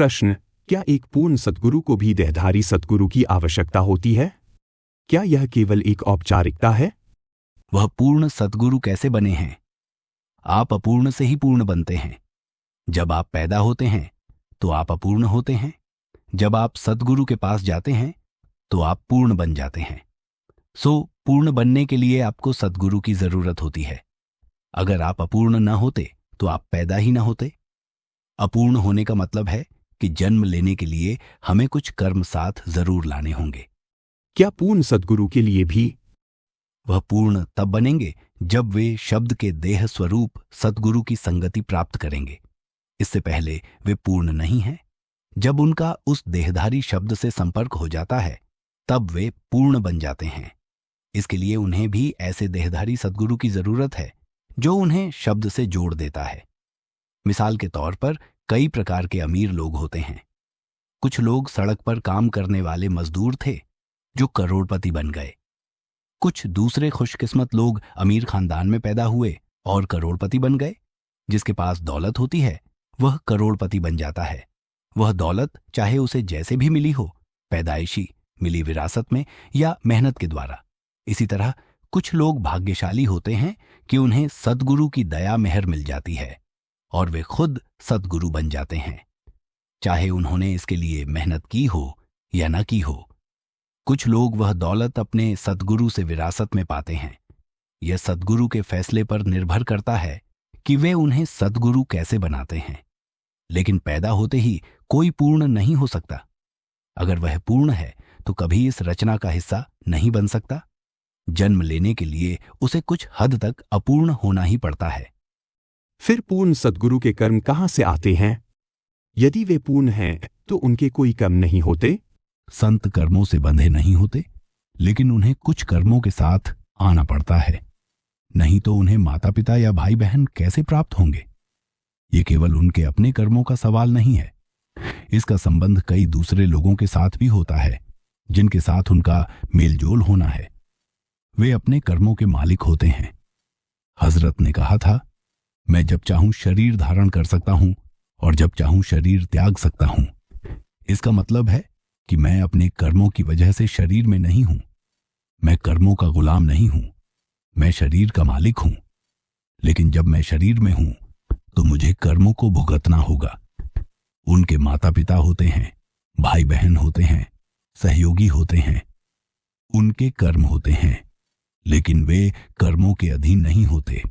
प्रश्न, क्या एक पूर्ण सद्गुरु को भी देहधारी सद्गुरु की आवश्यकता होती है? क्या यह केवल एक औपचारिकता है? वह पूर्ण सद्गुरु कैसे बने हैं? आप अपूर्ण से ही पूर्ण बनते हैं। जब आप पैदा होते हैं तो आप अपूर्ण होते हैं। जब आप सद्गुरु के पास जाते हैं तो आप पूर्ण बन जाते हैं। पूर्ण बनने के लिए आपको सद्गुरु की जरूरत होती है। अगर आप अपूर्ण न होते तो आप पैदा ही न होते। अपूर्ण होने का मतलब है कि जन्म लेने के लिए हमें कुछ कर्म साथ जरूर लाने होंगे। क्या पूर्ण सद्गुरु के लिए भी? वह पूर्ण तब बनेंगे जब वे शब्द के देह स्वरूप सद्गुरु की संगति प्राप्त करेंगे। इससे पहले वे पूर्ण नहीं हैं। जब उनका उस देहधारी शब्द से संपर्क हो जाता है तब वे पूर्ण बन जाते हैं। इसके लिए उन्हें भी ऐसे देहधारी सद्गुरु की जरूरत है जो उन्हें शब्द से जोड़ देता है। मिसाल के तौर पर कई प्रकार के अमीर लोग होते हैं। कुछ लोग सड़क पर काम करने वाले मजदूर थे जो करोड़पति बन गए। कुछ दूसरे खुशकिस्मत लोग अमीर खानदान में पैदा हुए और करोड़पति बन गए। जिसके पास दौलत होती है वह करोड़पति बन जाता है। वह दौलत चाहे उसे जैसे भी मिली हो, पैदाइशी, मिली विरासत में या मेहनत के द्वारा। इसी तरह कुछ लोग भाग्यशाली होते हैं कि उन्हें सद्गुरु की दया मेहर मिल जाती है और वे खुद सद्गुरु बन जाते हैं, चाहे उन्होंने इसके लिए मेहनत की हो या न की हो। कुछ लोग वह दौलत अपने सद्गुरु से विरासत में पाते हैं। यह सद्गुरु के फैसले पर निर्भर करता है कि वे उन्हें सद्गुरु कैसे बनाते हैं। लेकिन पैदा होते ही कोई पूर्ण नहीं हो सकता। अगर वह पूर्ण है तो कभी इस रचना का हिस्सा नहीं बन सकता। जन्म लेने के लिए उसे कुछ हद तक अपूर्ण होना ही पड़ता है। फिर पूर्ण सद्गुरु के कर्म कहाँ से आते हैं? यदि वे पूर्ण हैं तो उनके कोई कर्म नहीं होते? संत कर्मों से बंधे नहीं होते, लेकिन उन्हें कुछ कर्मों के साथ आना पड़ता है। नहीं तो उन्हें माता पिता या भाई बहन कैसे प्राप्त होंगे? ये केवल उनके अपने कर्मों का सवाल नहीं है। इसका संबंध कई दूसरे लोगों के साथ भी होता है जिनके साथ उनका मेलजोल होना है। वे अपने कर्मों के मालिक होते हैं। हजरत ने कहा था, मैं जब चाहूं शरीर धारण कर सकता हूं और जब चाहूं शरीर त्याग सकता हूं। इसका मतलब है कि मैं अपने कर्मों की वजह से शरीर में नहीं हूं। मैं कर्मों का गुलाम नहीं हूं। मैं शरीर का मालिक हूं। लेकिन जब मैं शरीर में हूं तो मुझे कर्मों को भुगतना होगा। उनके माता पिता होते हैं, भाई बहन होते हैं, सहयोगी होते हैं। उनके कर्म होते हैं, लेकिन वे कर्मों के अधीन नहीं होते।